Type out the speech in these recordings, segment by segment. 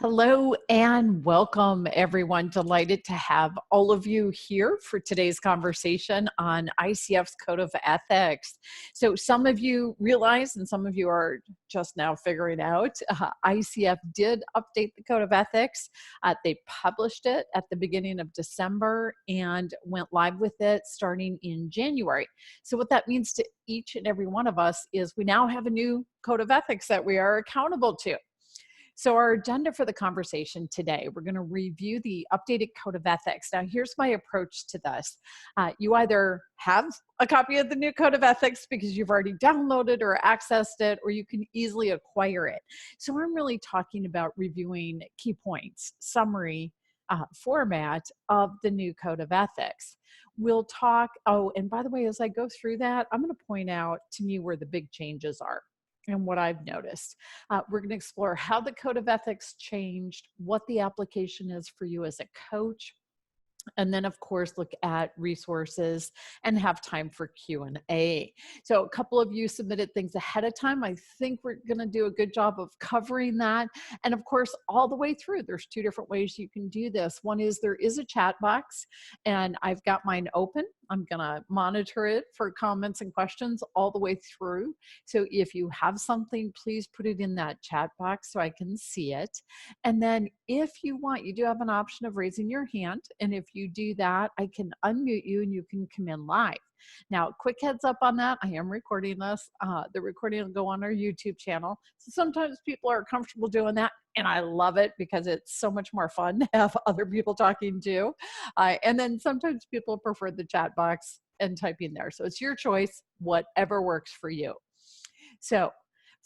Hello and welcome, everyone. Delighted to have all of you here for today's conversation on ICF's Code of Ethics. So some of you realize, and some of you are just now figuring out, ICF did update the Code of Ethics. They published it at the beginning of December and went live with it starting in January. So what that means to each and every one of us is we now have a new Code of Ethics that we are accountable to. So our agenda for the conversation today, we're going to review the updated Code of Ethics. Now, here's my approach to this. You either have a copy of the new Code of Ethics because you've already downloaded or accessed it, or you can easily acquire it. So I'm really talking about reviewing key points, summary, format of the new Code of Ethics. We'll talk, and by the way, as I go through that, I'm going to point out to me where the big changes are and what I've noticed. We're going to explore how the Code of Ethics changed, what the application is for you as a coach, and then, of course, look at resources and have time for Q&A. So a couple of you submitted things ahead of time. I think we're going to do a good job of covering that. And of course, all the way through, there's two different ways you can do this. One is there is a chat box, and I've got mine open. I'm going to monitor it for comments and questions all the way through. So if you have something, please put it in that chat box so I can see it. And then if you want, you do have an option of raising your hand. And if you do that, I can unmute you and you can come in live. Now, quick heads up on that. I am recording this. The recording will go on our YouTube channel. So sometimes people are comfortable doing that. And I love it because it's so much more fun to have other people talking too. And then sometimes people prefer the chat box and typing there. So it's your choice, whatever works for you. So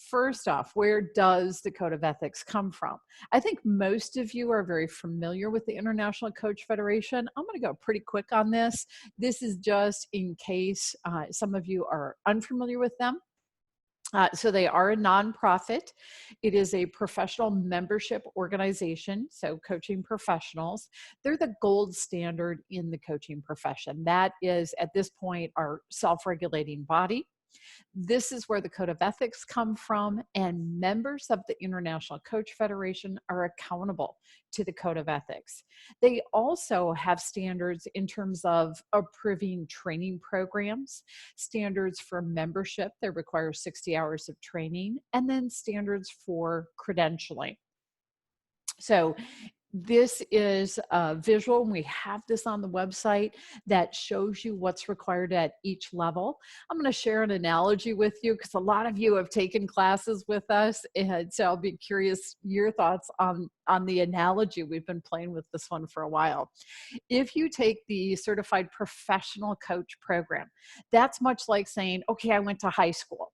first off, where does the Code of Ethics come from? I think most of you are very familiar with the International Coach Federation. I'm going to go pretty quick on this. This is just in case some of you are unfamiliar with them. So they are a nonprofit. It is a professional membership organization, so coaching professionals. They're the gold standard in the coaching profession. That is, at this point, our self-regulating body. This is where the Code of Ethics come from, and members of the International Coach Federation are accountable to the Code of Ethics. They also have standards in terms of approving training programs, standards for membership that require 60 hours of training, and then standards for credentialing. So this is a visual, and we have this on the website that shows you what's required at each level. I'm going to share an analogy with you because a lot of you have taken classes with us, and so I'll be curious your thoughts on the analogy. We've been playing with this one for a while. If you take the Certified Professional Coach program, that's much like saying, okay, I went to high school.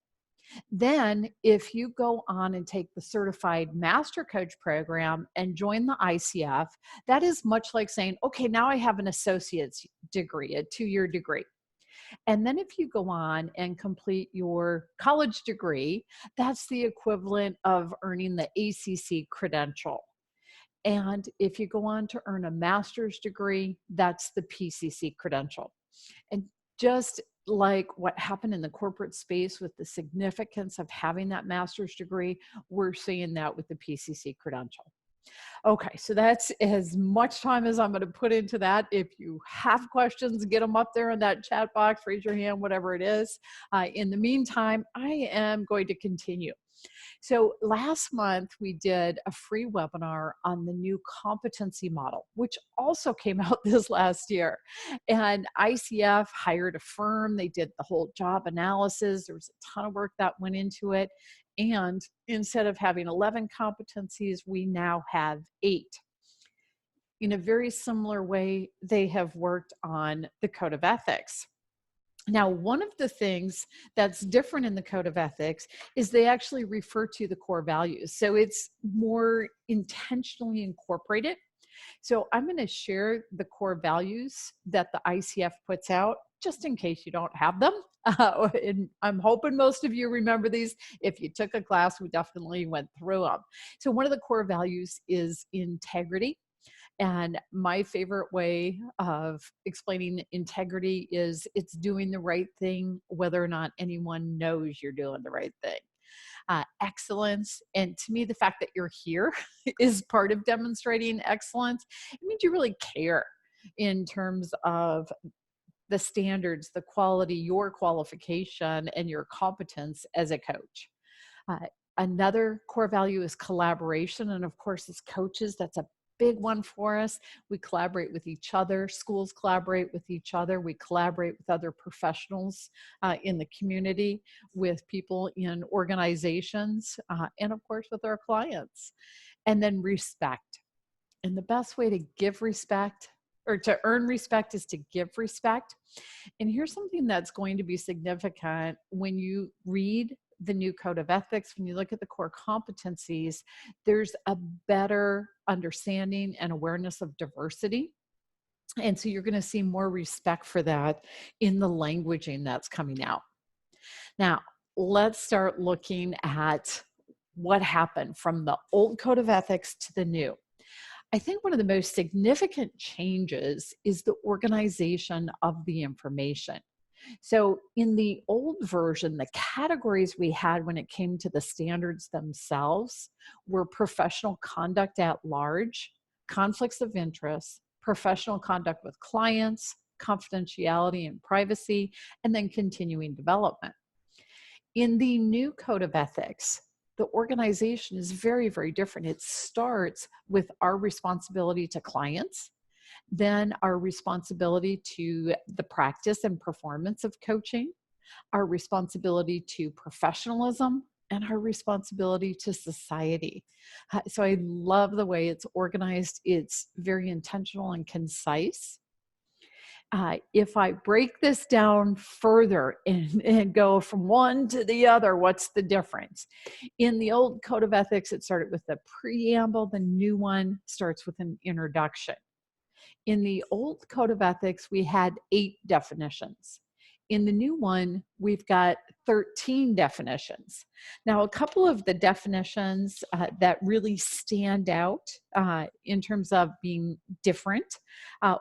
Then if you go on and take the Certified Master Coach program and join the ICF, that is much like saying, okay, now I have an associate's degree, a 2-year degree. And then if you go on and complete your college degree, that's the equivalent of earning the ACC credential. And if you go on to earn a master's degree, that's the PCC credential. And just like what happened in the corporate space with the significance of having that master's degree, we're seeing that with the PCC credential. Okay, so that's as much time as I'm going to put into that. If you have questions, get them up there in that chat box, raise your hand, whatever it is. In the meantime, I am going to continue. So last month, we did a free webinar on the new competency model, which also came out this last year. And ICF hired a firm. They did the whole job analysis. There was a ton of work that went into it. And instead of having 11 competencies, we now have 8. In a very similar way, they have worked on the Code of Ethics. Now, one of the things that's different in the Code of Ethics is they actually refer to the core values. So it's more intentionally incorporated. So I'm going to share the core values that the ICF puts out, just in case you don't have them. And I'm hoping most of you remember these. If you took a class, we definitely went through them. So one of the core values is integrity. And my favorite way of explaining integrity is it's doing the right thing, whether or not anyone knows you're doing the right thing. excellence. And to me, the fact that you're here is part of demonstrating excellence. It means you really care in terms of the standards, the quality, your qualification, and your competence as a coach. Uh, Another core value is collaboration. And of course, as coaches, that's a big one for us. We collaborate with each other. Schools collaborate with each other. We collaborate with other professionals in the community, with people in organizations, and of course, with our clients. And then respect. And the best way to give respect or to earn respect is to give respect. And here's something that's going to be significant when you read the new code of ethics, when you look at the core competencies, there's a better understanding and awareness of diversity. And so you're going to see more respect for that in the languaging that's coming out. Now, let's start looking at what happened from the old code of ethics to the new. I think one of the most significant changes is the organization of the information. So in the old version, the categories we had when it came to the standards themselves were professional conduct at large, conflicts of interest, professional conduct with clients, confidentiality and privacy, and then continuing development. In the new code of ethics, the organization is very, very different. It starts with our responsibility to clients, then our responsibility to the practice and performance of coaching, our responsibility to professionalism, and our responsibility to society. So I love the way it's organized. It's very intentional and concise. If I break this down further and go from one to the other, what's the difference? In the old code of ethics, it started with the preamble. The new one starts with an introduction. In the old code of ethics, we had 8 definitions. In the new one, we've got 13 definitions. Now, a couple of the definitions that really stand out in terms of being different,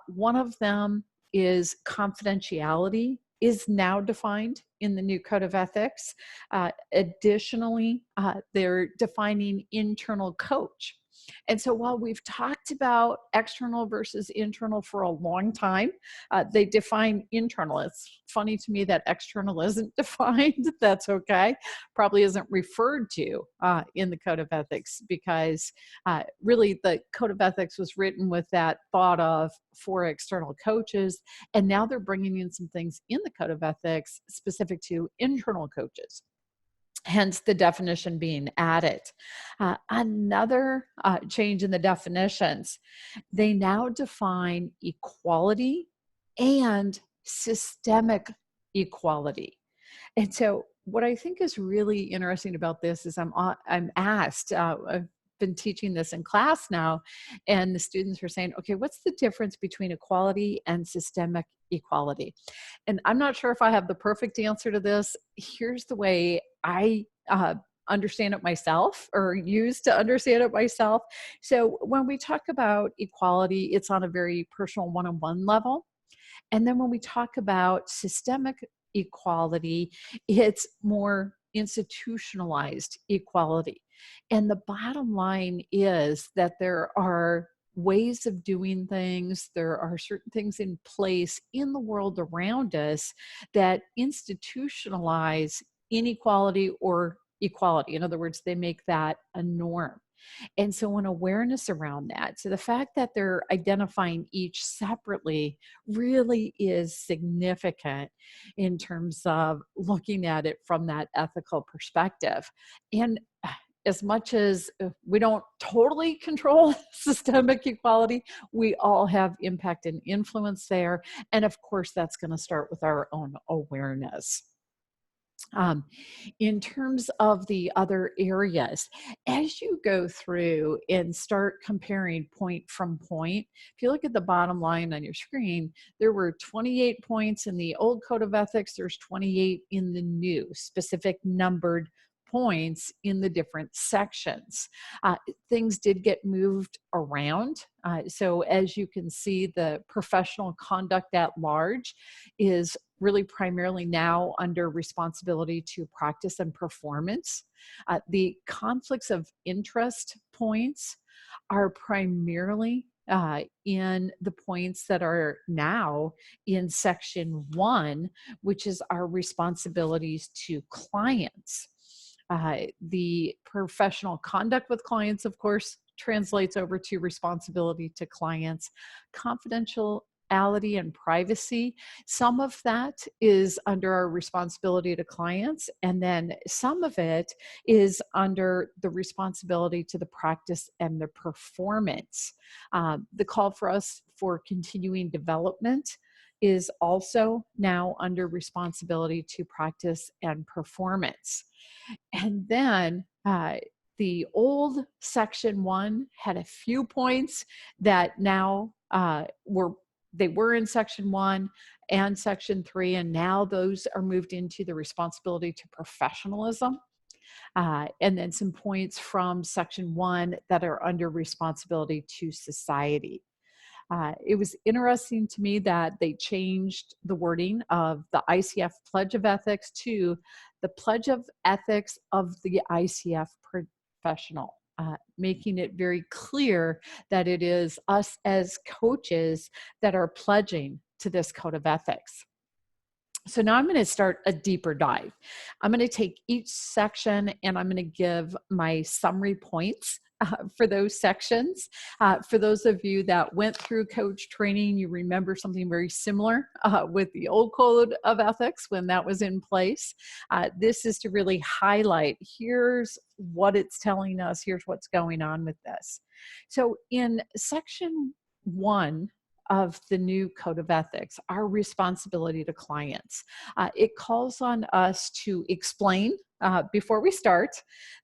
one of them is confidentiality is now defined in the new code of ethics. Additionally, they're defining internal coach. And so while we've talked about external versus internal for a long time, they define internal. It's funny to me that external isn't defined. That's okay. Probably isn't referred to in the Code of Ethics because really the Code of Ethics was written with that thought of for external coaches. And now they're bringing in some things in the Code of Ethics specific to internal coaches. Hence the definition being added. Another change in the definitions, they now define equality and systemic equality. And so what I think is really interesting about this is I'm asked, I've been teaching this in class now, and the students are saying, okay, what's the difference between equality and systemic equality? And I'm not sure if I have the perfect answer to this. Here's the way I understand it myself, or use to understand it myself. So when we talk about equality, it's on a very personal one-on-one level. And then when we talk about systemic equality, it's more institutionalized equality. And the bottom line is that there are ways of doing things, there are certain things in place in the world around us that institutionalize inequality or equality. In other words, they make that a norm. And so an awareness around that. So the fact that they're identifying each separately really is significant in terms of looking at it from that ethical perspective. And as much as we don't totally control systemic equality, we all have impact and influence there. And of course, that's going to start with our own awareness. In terms of the other areas, as you go through and start comparing point from point, if you look at the bottom line on your screen, there were 28 points in the old Code of Ethics, there's 28 in the new, specific numbered points in the different sections. Things did get moved around. So as you can see, the professional conduct at large is really primarily now under responsibility to practice and performance. The conflicts of interest points are primarily in the points that are now in section 1, which is our responsibilities to clients. The professional conduct with clients, of course, translates over to responsibility to clients. Confidentiality and privacy, some of that is under our responsibility to clients, and then some of it is under the responsibility to the practice and the performance. The call for us for continuing development is also now under responsibility to practice and performance. And then the old section 1 had a few points that now were in section 1 and section 3, and now those are moved into the responsibility to professionalism. And then some points from section 1 that are under responsibility to society. It was interesting to me that they changed the wording of the ICF Pledge of Ethics to the Pledge of Ethics of the ICF Professional, making it very clear that it is us as coaches that are pledging to this code of ethics. So now I'm going to start a deeper dive. I'm going to take each section and I'm going to give my summary points for those sections. For those of you that went through coach training, you remember something very similar with the old code of ethics when that was in place. This is to really highlight, here's what it's telling us, here's what's going on with this. So in section 1 of the new code of ethics, our responsibility to clients, it calls on us to explain before we start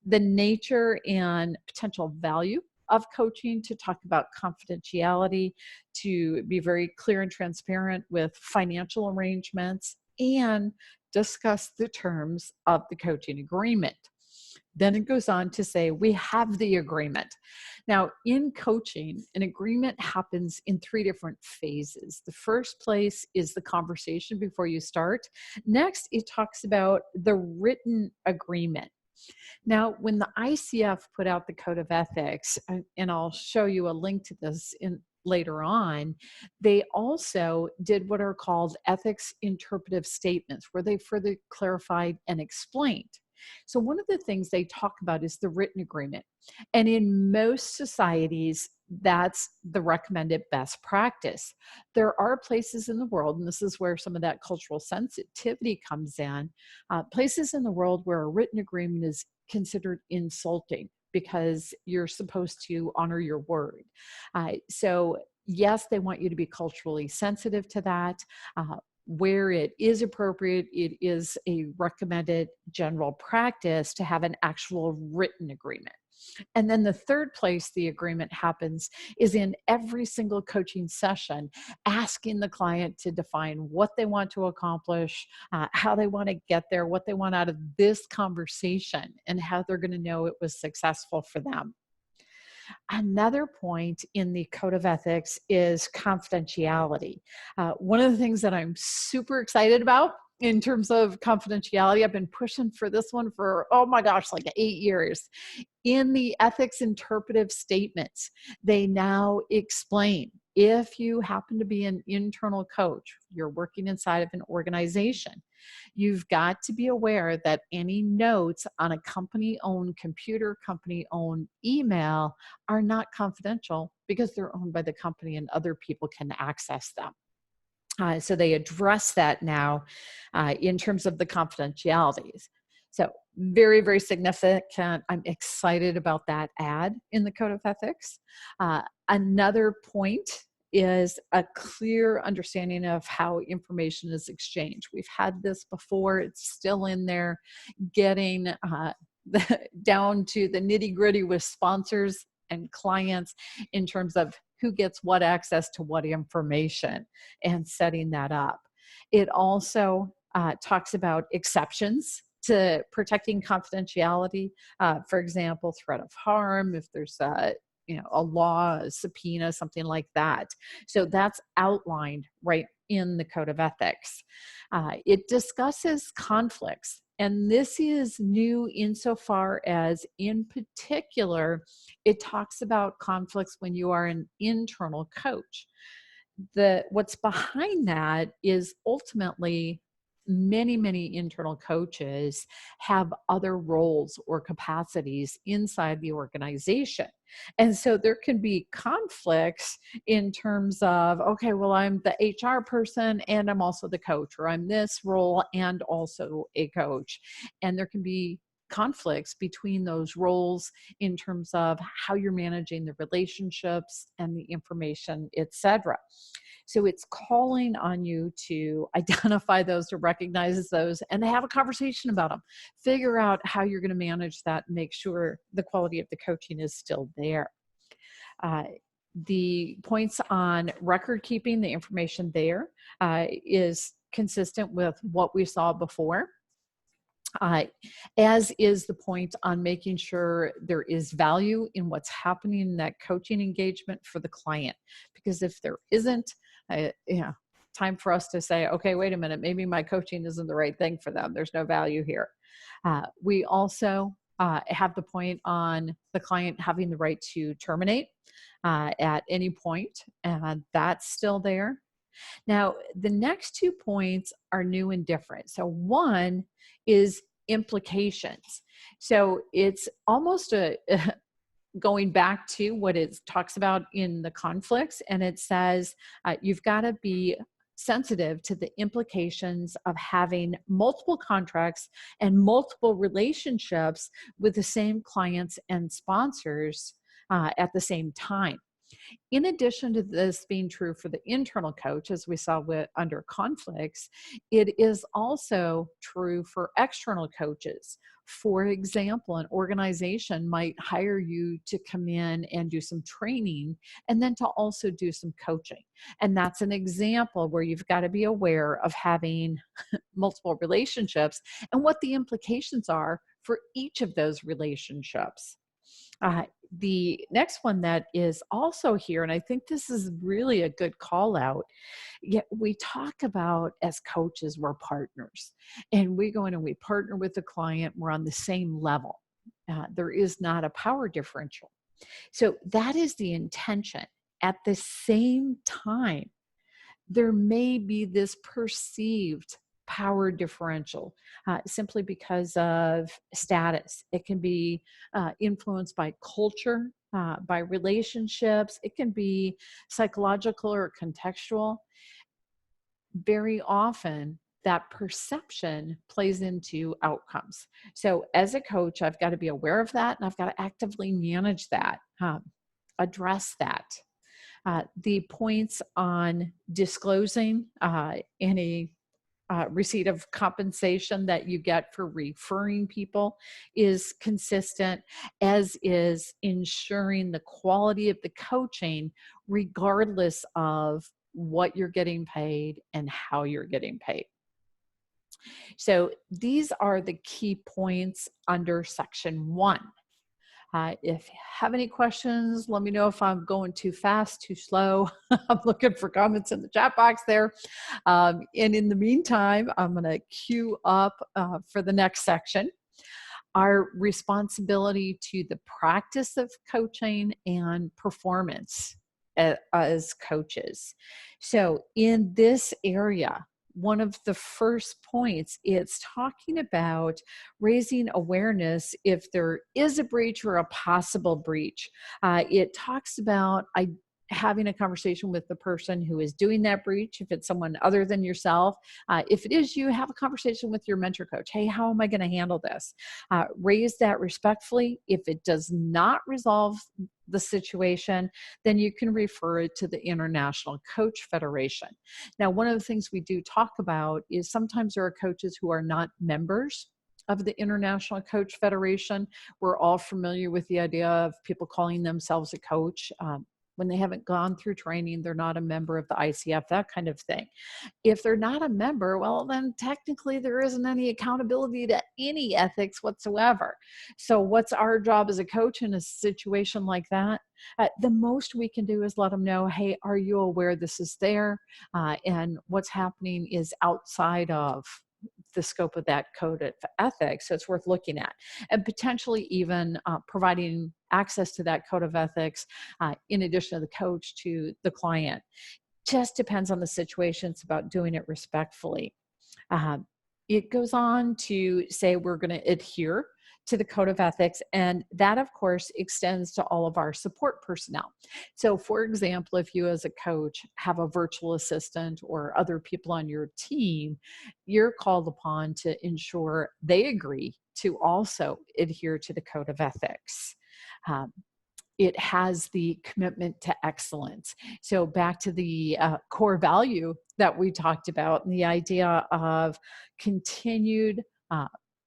the nature and potential value of coaching, to talk about confidentiality, to be very clear and transparent with financial arrangements, and discuss the terms of the coaching agreement. Then it goes on to say, we have the agreement. Now, in coaching, an agreement happens in 3 different phases. The first place is the conversation before you start. Next, it talks about the written agreement. Now, when the ICF put out the Code of Ethics, and I'll show you a link to this later on, they also did what are called ethics interpretive statements, where they further clarified and explained. So one of the things they talk about is the written agreement. And in most societies, that's the recommended best practice. There are places in the world, and this is where some of that cultural sensitivity comes in, places in the world where a written agreement is considered insulting because you're supposed to honor your word. So yes, they want you to be culturally sensitive to that. Where it is appropriate, it is a recommended general practice to have an actual written agreement. And then the third place the agreement happens is in every single coaching session, asking the client to define what they want to accomplish, how they want to get there, what they want out of this conversation, and how they're going to know it was successful for them. Another point in the Code of Ethics is confidentiality. One of the things that I'm super excited about in terms of confidentiality, I've been pushing for this one for, oh my gosh, like 8 years. In the ethics interpretive statements, they now explain, if you happen to be an internal coach, you're working inside of an organization, you've got to be aware that any notes on a company-owned computer, company-owned email are not confidential because they're owned by the company and other people can access them. So they address that now in terms of the confidentialities. So very, very significant. I'm excited about that add in the Code of Ethics. Another point is a clear understanding of how information is exchanged. We've had this before. It's still in there, getting down to the nitty-gritty with sponsors and clients in terms of who gets what access to what information and setting that up. It also talks about exceptions to protecting confidentiality, for example, threat of harm, if there's a law, a subpoena, something like that. So that's outlined right in the Code of Ethics. It discusses conflicts, and this is new insofar as, in particular, it talks about conflicts when you are an internal coach. What's behind that is ultimately many internal coaches have other roles or capacities inside the organization. And so there can be conflicts in terms of, okay, well, I'm the HR person and I'm also the coach, or I'm this role and also a coach. And there can be conflicts between those roles in terms of how you're managing the relationships and the information, etc. So it's calling on you to identify those, to recognize those, and to have a conversation about them. Figure out how you're going to manage that and make sure the quality of the coaching is still there. The points on record keeping, the information there is consistent with what we saw before. As is the point on making sure there is value in what's happening in that coaching engagement for the client. Because if there isn't, time for us to say, okay, wait a minute, maybe my coaching isn't the right thing for them. There's no value here. We also have the point on the client having the right to terminate at any point, and that's still there. Now, the next 2 points are new and different. So one is implications. So it's almost going back to what it talks about in the conflicts, and it says you've got to be sensitive to the implications of having multiple contracts and multiple relationships with the same clients and sponsors at the same time. In addition to this being true for the internal coach, as we saw under conflicts, it is also true for external coaches. For example, an organization might hire you to come in and do some training and then to also do some coaching. And that's an example where you've got to be aware of having multiple relationships and what the implications are for each of those relationships. The next one that is also here, and I think this is really a good call out, yet we talk about as coaches, we're partners, and we go in and we partner with the client, we're on the same level. There is not a power differential. So that is the intention. At the same time, there may be this perceived power differential simply because of status. It can be influenced by culture, by relationships. It can be psychological or contextual. Very often, that perception plays into outcomes. So as a coach, I've got to be aware of that, and I've got to actively manage that, address that. The points on disclosing any receipt of compensation that you get for referring people is consistent, as is ensuring the quality of the coaching regardless of what you're getting paid and how you're getting paid. So these are the key points under section 1. If you have any questions, let me know if I'm going too fast, too slow. I'm looking for comments in the chat box there. And in the meantime, I'm going to queue up for the next section. Our responsibility to the practice of coaching and performance as coaches. So in this area, one of the first points, it's talking about raising awareness if there is a breach or a possible breach. It talks about having a conversation with the person who is doing that breach. If it's someone other than yourself, if it is you, have a conversation with your mentor coach. Hey, how am I going to handle this? Raise that respectfully. If it does not resolve the situation, then you can refer it to the International Coach Federation. Now, one of the things we do talk about is sometimes there are coaches who are not members of the International Coach Federation. We're all familiar with the idea of people calling themselves a coach. when they haven't gone through training, they're not a member of the ICF, that kind of thing. If they're not a member, well, then technically there isn't any accountability to any ethics whatsoever. So what's our job as a coach in a situation like that? The most we can do is let them know, hey, are you aware this is there? And what's happening is outside of the scope of that code of ethics. So it's worth looking at, and potentially even providing access to that code of ethics in addition to the coach to the client. Just depends on the situation. It's about doing it respectfully. It goes on to say we're going to adhere to the code of ethics, and that of course extends to all of our support personnel. So for example, if you as a coach have a virtual assistant or other people on your team, you're called upon to ensure they agree to also adhere to the code of ethics. Um, it has the commitment to excellence. So back to the core value that we talked about, and the idea of continued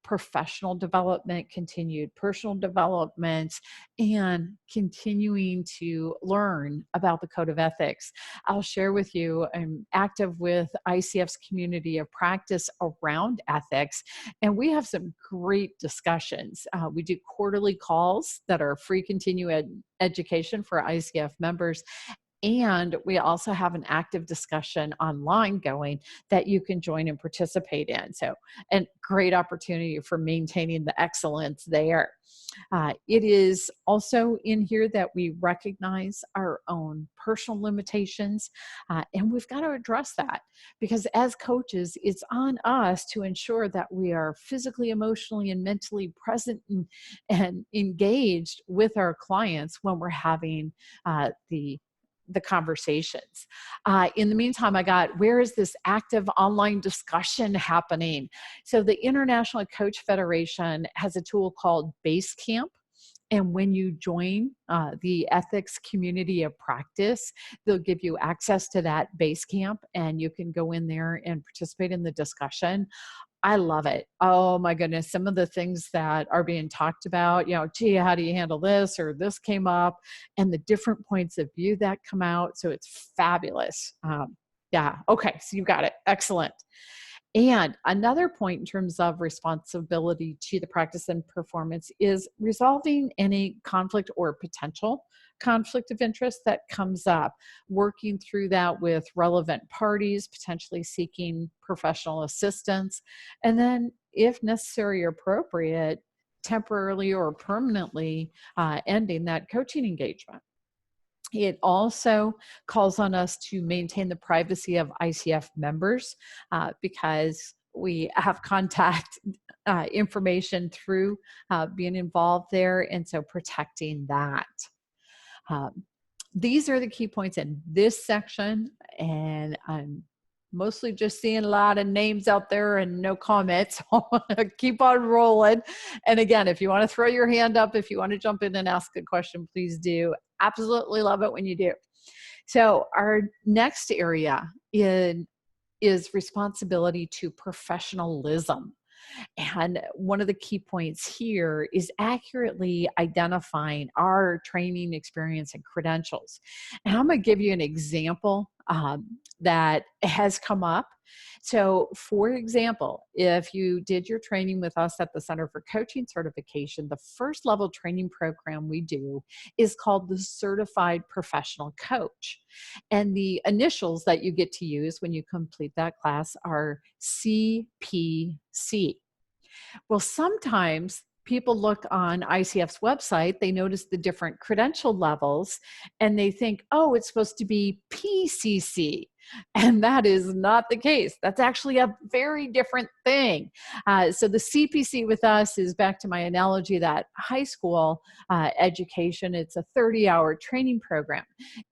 professional development, continued personal development, and continuing to learn about the code of ethics. I'll share with you, I'm active with ICF's community of practice around ethics, and we have some great discussions. We do quarterly calls that are free continuing education for ICF members. And we also have an active discussion online going that you can join and participate in. So, and great opportunity for maintaining the excellence there. It is also in here that we recognize our own personal limitations, and we've got to address that, because as coaches, it's on us to ensure that we are physically, emotionally, and mentally present and engaged with our clients when we're having the conversations. In the meantime, I got, where is this active online discussion happening? So the International Coach Federation has a tool called Basecamp. And when you join the ethics community of practice, they'll give you access to that Basecamp, and you can go in there and participate in the discussion. I love it. Oh my goodness. Some of the things that are being talked about, gee, how do you handle this, or this came up, and the different points of view that come out. So it's fabulous. Yeah. Okay. So you got it. Excellent. And another point in terms of responsibility to the practice and performance is resolving any conflict or potential conflict of interest that comes up, working through that with relevant parties, potentially seeking professional assistance, and then, if necessary or appropriate, temporarily or permanently ending that coaching engagement. It also calls on us to maintain the privacy of ICF members because we have contact information through being involved there, and so protecting that. These are the key points in this section, and I'm mostly just seeing a lot of names out there and no comments. Keep on rolling. And again, if you want to throw your hand up, if you want to jump in and ask a question, please do. Absolutely love it when you do. So our next area is responsibility to professionalism. And one of the key points here is accurately identifying our training experience and credentials. And I'm going to give you an example that has come up. So, for example, if you did your training with us at the Center for Coaching Certification, the first level training program we do is called the Certified Professional Coach. And the initials that you get to use when you complete that class are CPC. Well, sometimes people look on ICF's website, they notice the different credential levels, and they think, oh, it's supposed to be PCC. And that is not the case. That's actually a very different thing. So the CPC with us is, back to my analogy, that high school education. It's a 30-hour training program.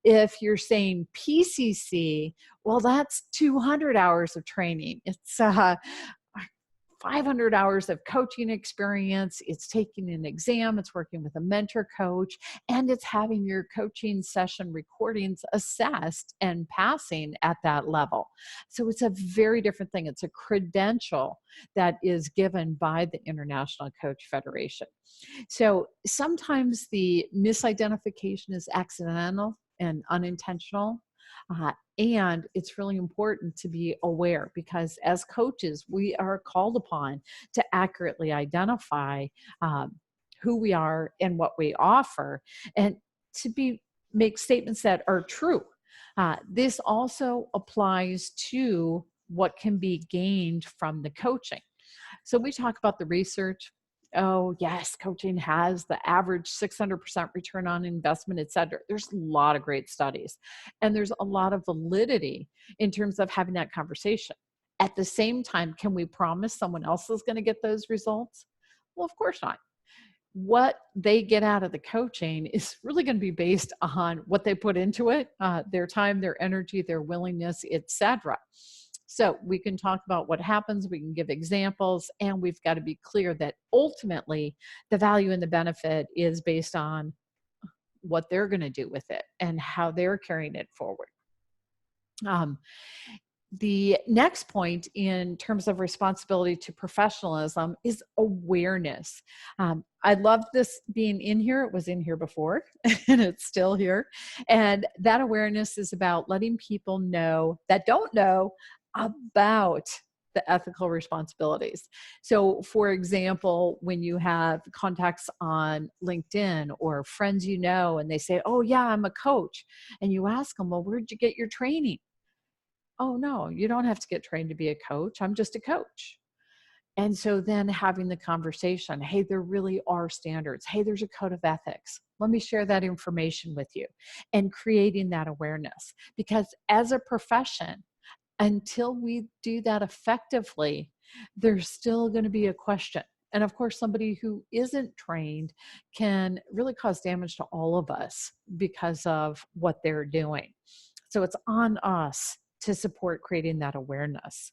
If you're saying PCC, well, that's 200 hours of training. It's 500 hours of coaching experience. It's taking an exam, it's working with a mentor coach, and it's having your coaching session recordings assessed and passing at that level. So it's a very different thing. It's a credential that is given by the International Coach Federation. So sometimes the misidentification is accidental. and unintentional. And it's really important to be aware, because as coaches, we are called upon to accurately identify who we are and what we offer, and to make statements that are true. This also applies to what can be gained from the coaching. So we talk about the research. Oh, yes, coaching has the average 600% return on investment, et cetera. There's a lot of great studies, and there's a lot of validity in terms of having that conversation. At the same time, can we promise someone else is going to get those results? Well, of course not. What they get out of the coaching is really going to be based on what they put into it, their time, their energy, their willingness, etc. So we can talk about what happens, we can give examples, and we've got to be clear that ultimately the value and the benefit is based on what they're going to do with it and how they're carrying it forward. The next point in terms of responsibility to professionalism is awareness. I love this being in here. It was in here before and it's still here. And that awareness is about letting people know that don't know about the ethical responsibilities. So for example, when you have contacts on LinkedIn or friends you know, and they say, oh yeah, I'm a coach. And you ask them, well, where'd you get your training? Oh, no, you don't have to get trained to be a coach. I'm just a coach. And so then having the conversation, hey, there really are standards. Hey, there's a code of ethics. Let me share that information with you, and creating that awareness. Because as a profession, until we do that effectively, there's still going to be a question. And of course, somebody who isn't trained can really cause damage to all of us because of what they're doing. So it's on us to support creating that awareness.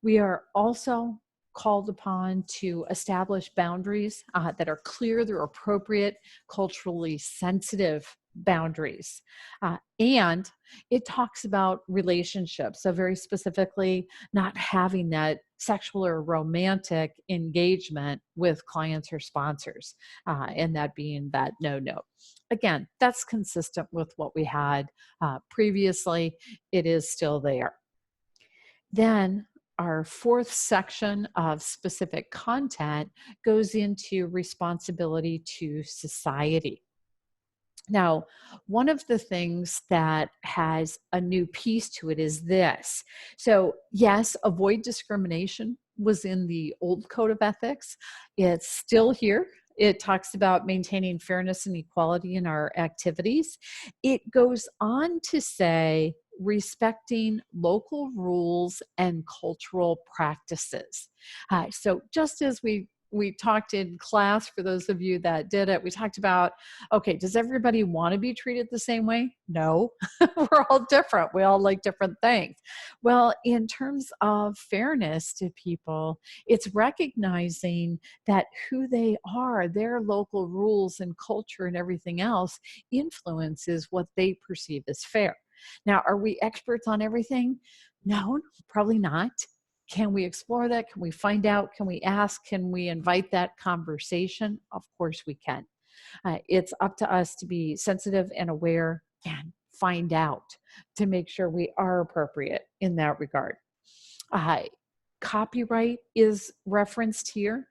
We are also called upon to establish boundaries that are clear, they're appropriate, culturally sensitive boundaries. And it talks about relationships, so very specifically not having that sexual or romantic engagement with clients or sponsors, and that being that no. Again, that's consistent with what we had previously. It is still there. Then our fourth section of specific content goes into responsibility to society. Now, one of the things that has a new piece to it is this. So yes, avoid discrimination was in the old code of ethics. It's still here. It talks about maintaining fairness and equality in our activities. It goes on to say respecting local rules and cultural practices. So just as we talked in class, for those of you that did it, we talked about, okay, does everybody want to be treated the same way? No, we're all different. We all like different things. Well, in terms of fairness to people, it's recognizing that who they are, their local rules and culture and everything else influences what they perceive as fair. Now, are we experts on everything? No, probably not. Can we explore that? Can we find out? Can we ask? Can we invite that conversation? Of course we can. It's up to us to be sensitive and aware and find out to make sure we are appropriate in that regard. Copyright is referenced here.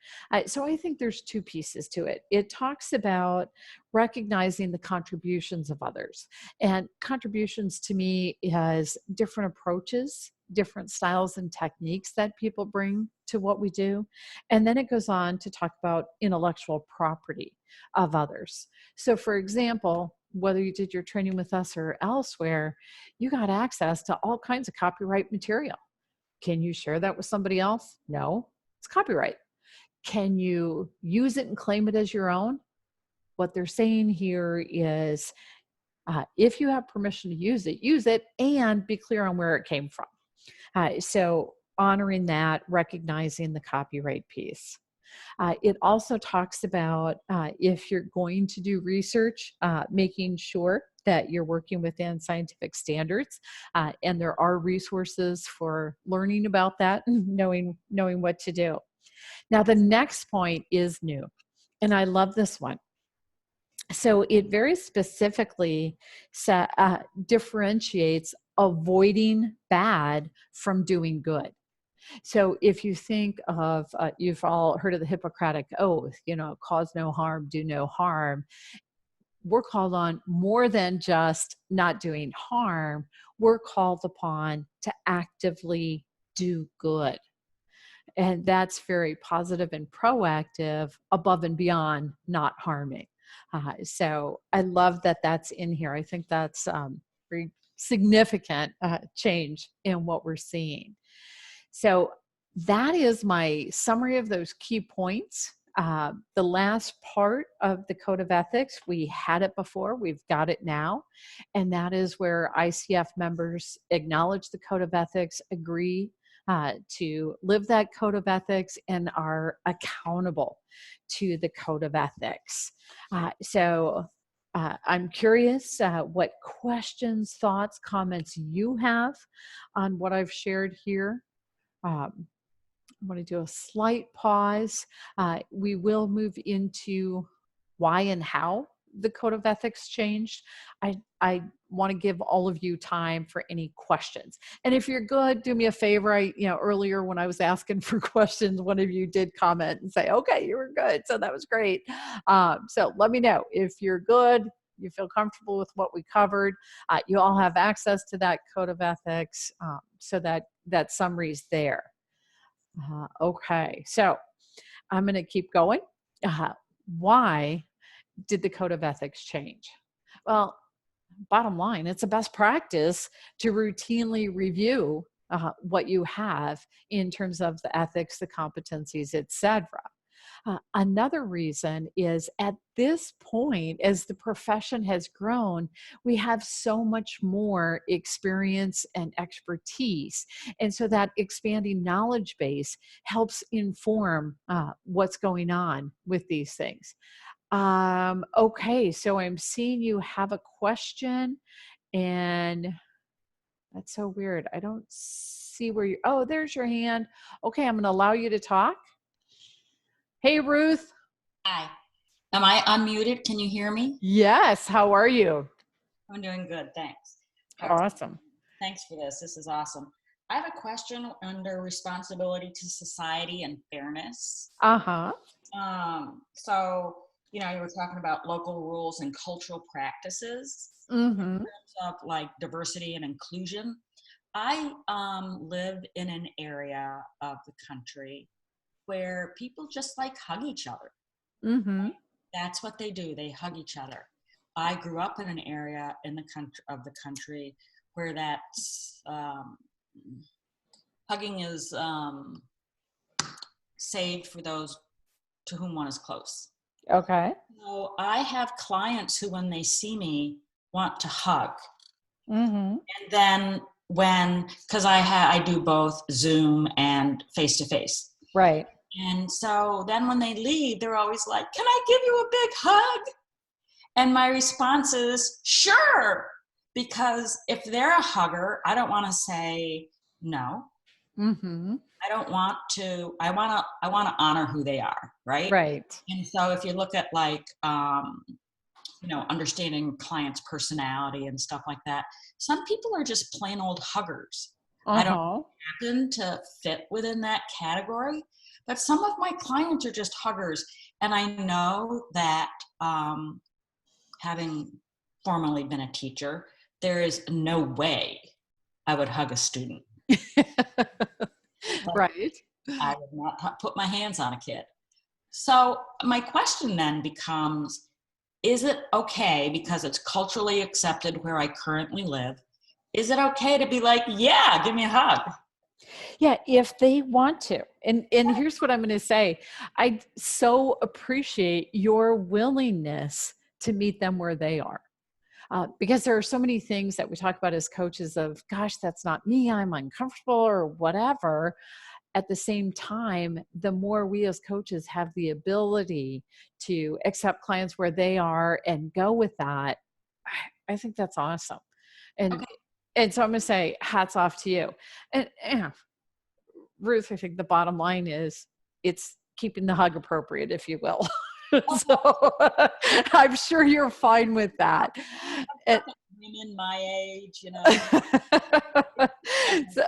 So I think there's two pieces to it. It talks about recognizing the contributions of others. And contributions to me is different approaches, different styles and techniques that people bring to what we do. And then it goes on to talk about intellectual property of others. So for example, whether you did your training with us or elsewhere, you got access to all kinds of copyright material. Can you share that with somebody else? No, it's copyright. Can you use it and claim it as your own? What they're saying here is if you have permission to use it and be clear on where it came from. So honoring that, recognizing the copyright piece. It also talks about if you're going to do research, making sure that you're working within scientific standards, and there are resources for learning about that and knowing what to do. Now, the next point is new, and I love this one. So it very specifically differentiates avoiding bad from doing good. So if you think of, you've all heard of the Hippocratic Oath, cause no harm, do no harm. We're called on more than just not doing harm. We're called upon to actively do good. And that's very positive and proactive, above and beyond not harming. So I love that that's in here. I think that's very significant change in what we're seeing. So that is my summary of those key points. The last part of the Code of Ethics, we had it before, we've got it now. And that is where ICF members acknowledge the Code of Ethics, agree to live that Code of Ethics, and are accountable to the Code of Ethics. I'm curious what questions, thoughts, comments you have on what I've shared here. I'm going to do a slight pause. We will move into why and how the Code of Ethics changed. I want to give all of you time for any questions. And if you're good, do me a favor. Earlier when I was asking for questions, one of you did comment and say, okay, you were good. So that was great. So let me know if you're good, you feel comfortable with what we covered. You all have access to that Code of Ethics, so that summary's there. Okay, so I'm going to keep going. Why did the Code of Ethics change? Well, bottom line, it's a best practice to routinely review what you have in terms of the ethics, the competencies, etc. Another reason is at this point, as the profession has grown, we have so much more experience and expertise. And so that expanding knowledge base helps inform what's going on with these things. Okay, so I'm seeing you have a question, and that's so weird. I don't see where oh, there's your hand. Okay, I'm going to allow you to talk. Hey, Ruth. Hi. Am I unmuted? Can you hear me? Yes. How are you? I'm doing good. Thanks. Awesome. Thanks for this. This is awesome. I have a question under responsibility to society and fairness. Uh-huh. So, you were talking about local rules and cultural practices in terms of like diversity and inclusion. I live in an area of the country where people just like hug each other. That's what they do. They hug each other. I grew up in an area in the country where that's hugging is saved for those to whom one is close. Okay. So I have clients who, when they see me, want to hug. And then because I do both Zoom and face-to-face. Right. And so then when they leave, they're always like, can I give you a big hug? And my response is, sure. Because if they're a hugger, I don't want to say no. I don't want to, I want to honor who they are. Right. Right. And so if you look at like, understanding clients' personality and stuff like that, some people are just plain old huggers. I don't happen to fit within that category. But some of my clients are just huggers. And I know that having formerly been a teacher, there is no way I would hug a student. Right. I would not put my hands on a kid. So my question then becomes, is it okay, because it's culturally accepted where I currently live, is it okay to be like, yeah, give me a hug? Yeah, if they want to. And here's what I'm going to say. I so appreciate your willingness to meet them where they are. Because there are so many things that we talk about as coaches of, gosh, that's not me, I'm uncomfortable or whatever. At the same time, the more we as coaches have the ability to accept clients where they are and go with that, I think that's awesome. And so I'm going to say hats off to you. And Ruth, I think the bottom line is it's keeping the hug appropriate, if you will. So I'm sure you're fine with that. And, women my age, so,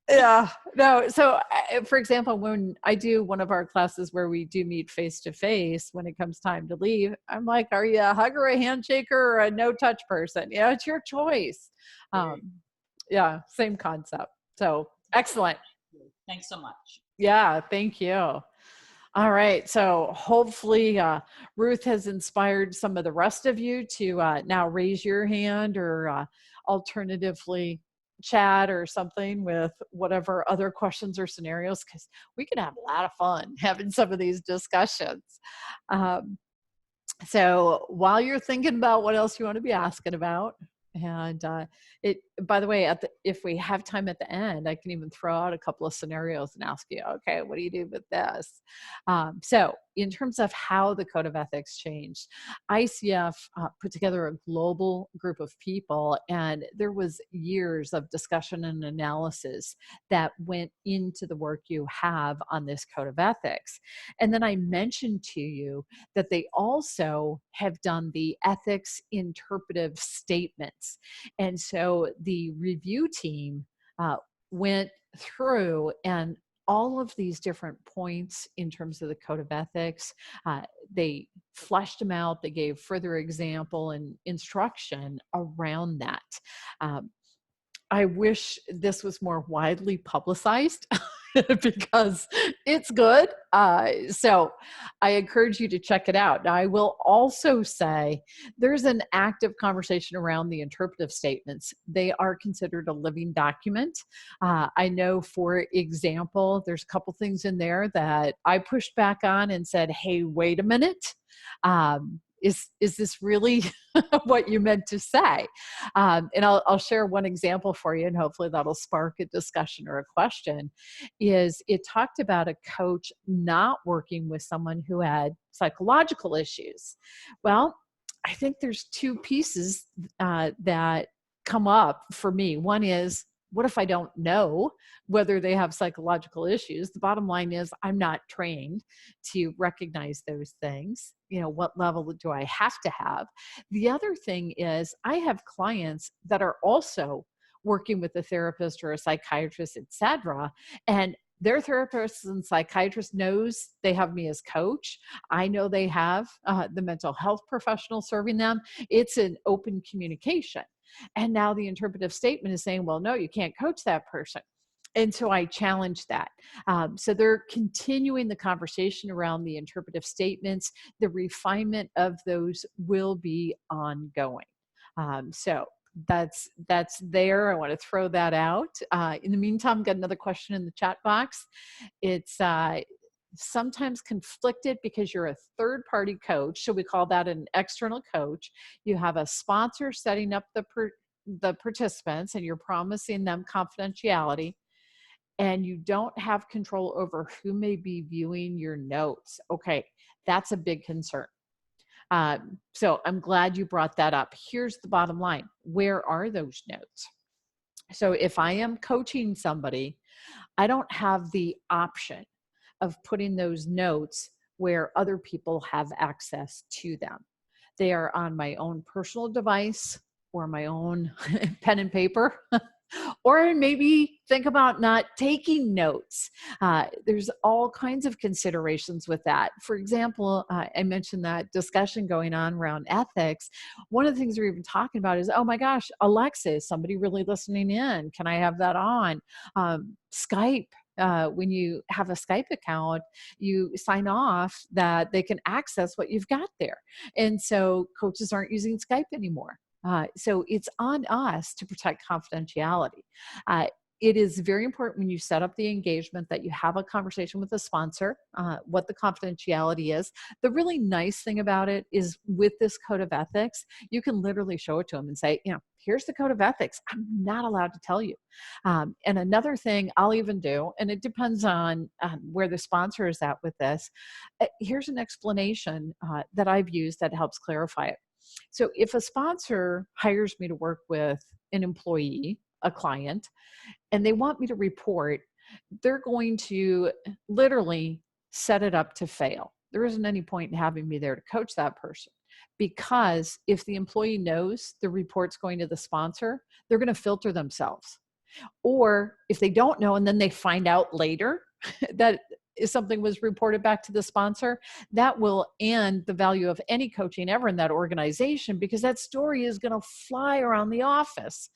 yeah, no. So, for example, when I do one of our classes where we do meet face to face, when it comes time to leave, I'm like, "Are you a hugger, a handshaker, or a no touch person? Yeah, it's your choice." Yeah, same concept. So excellent. Thanks so much. Yeah, thank you. All right. So hopefully Ruth has inspired some of the rest of you to now raise your hand or alternatively chat or something with whatever other questions or scenarios, because we can have a lot of fun having some of these discussions. Um, so while you're thinking about what else you want to be asking about, and it, by the way, if we have time at the end, I can even throw out a couple of scenarios and ask you, okay, what do you do with this? So in terms of how the code of ethics changed, ICF put together a global group of people, and there was years of discussion and analysis that went into the work you have on this code of ethics. And then I mentioned to you that they also have done the ethics interpretive statements. And so the review team went through and all of these different points in terms of the code of ethics, they fleshed them out. They gave further example and instruction around that. I wish this was more widely publicized because it's good. So I encourage you to check it out. Now, I will also say there's an active conversation around the interpretive statements. They are considered a living document. I know, for example, there's a couple things in there that I pushed back on and said, hey, wait a minute. Is this really what you meant to say? And I'll share one example for you, and hopefully that'll spark a discussion or a question. Is it talked about a coach not working with someone who had psychological issues? Well, I think there's two pieces that come up for me. One is, what if I don't know whether they have psychological issues? The bottom line is I'm not trained to recognize those things. What level do I have to have? The other thing is I have clients that are also working with a therapist or a psychiatrist, etc. And their therapist and psychiatrist knows they have me as coach. I know they have the mental health professional serving them. It's an open communication. And now the interpretive statement is saying, well, no, you can't coach that person. And so I challenge that. So they're continuing the conversation around the interpretive statements. The refinement of those will be ongoing. So that's there. I want to throw that out. In the meantime, got another question in the chat box. It's sometimes conflicted because you're a third party coach. So we call that an external coach. You have a sponsor setting up the participants and you're promising them confidentiality, and you don't have control over who may be viewing your notes. Okay, that's a big concern. So I'm glad you brought that up. Here's the bottom line. Where are those notes? So if I am coaching somebody, I don't have the option of putting those notes where other people have access to them. They are on my own personal device or my own pen and paper. Or maybe think about not taking notes. There's all kinds of considerations with that. For example, I mentioned that discussion going on around ethics. One of the things we're even talking about is, oh my gosh, Alexa, is somebody really listening in? Can I have that on? Skype. When you have a Skype account, you sign off that they can access what you've got there. And so coaches aren't using Skype anymore. So it's on us to protect confidentiality. It is very important when you set up the engagement that you have a conversation with the sponsor, what the confidentiality is. The really nice thing about it is with this code of ethics, you can literally show it to them and say, here's the code of ethics. I'm not allowed to tell you. And another thing I'll even do, and it depends on where the sponsor is at with this, here's an explanation that I've used that helps clarify it. So if a sponsor hires me to work with an employee, a client, and they want me to report, they're going to literally set it up to fail. there isn't any point in having me there to coach that person. Because if the employee knows the report's going to the sponsor, they're going to filter themselves. Or if they don't know and then they find out later that something was reported back to the sponsor, that will end the value of any coaching ever in that organization, because that story is going to fly around the office.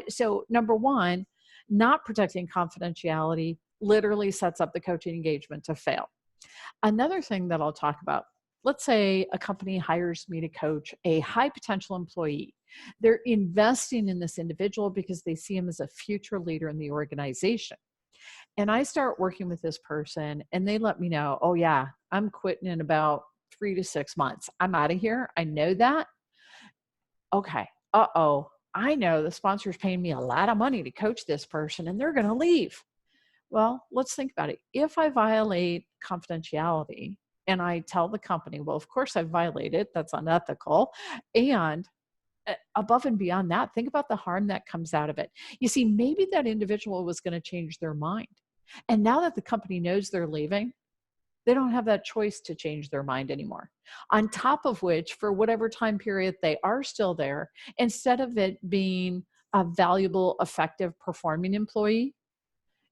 So number one, not protecting confidentiality literally sets up the coaching engagement to fail. Another thing that I'll talk about, let's say a company hires me to coach a high potential employee. They're investing in this individual because they see him as a future leader in the organization. And I start working with this person and they let me know, oh yeah, I'm quitting in about 3 to 6 months. I'm out of here. I know that. Okay. Uh-oh. I know the sponsor's paying me a lot of money to coach this person and they're going to leave. Well, let's think about it. If I violate confidentiality and I tell the company, well, of course I violated, that's unethical. And above and beyond that, think about the harm that comes out of it. You see, maybe that individual was going to change their mind. And now that the company knows they're leaving, they don't have that choice to change their mind anymore. On top of which, for whatever time period they are still there, instead of it being a valuable, effective, performing employee,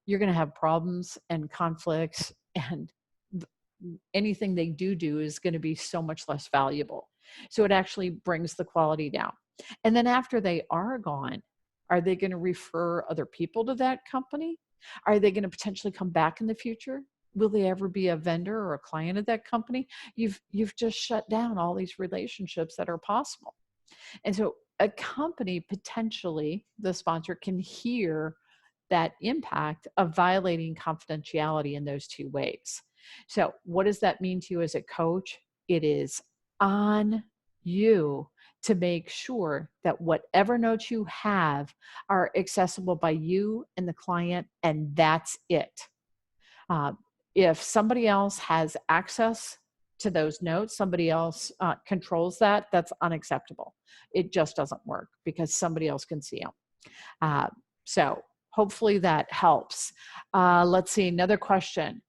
you're going to have problems and conflicts, and anything they do is going to be so much less valuable. So it actually brings the quality down. And then after they are gone, are they going to refer other people to that company? Are they going to potentially come back in the future? Will they ever be a vendor or a client of that company? You've just shut down all these relationships that are possible. And so a company, potentially the sponsor, can hear that impact of violating confidentiality in those two ways. So what does that mean to you as a coach? It is on you to make sure that whatever notes you have are accessible by you and the client, and that's it. If somebody else has access to those notes, somebody else controls that, that's unacceptable. It just doesn't work because somebody else can see them. So hopefully that helps. Let's see, another question.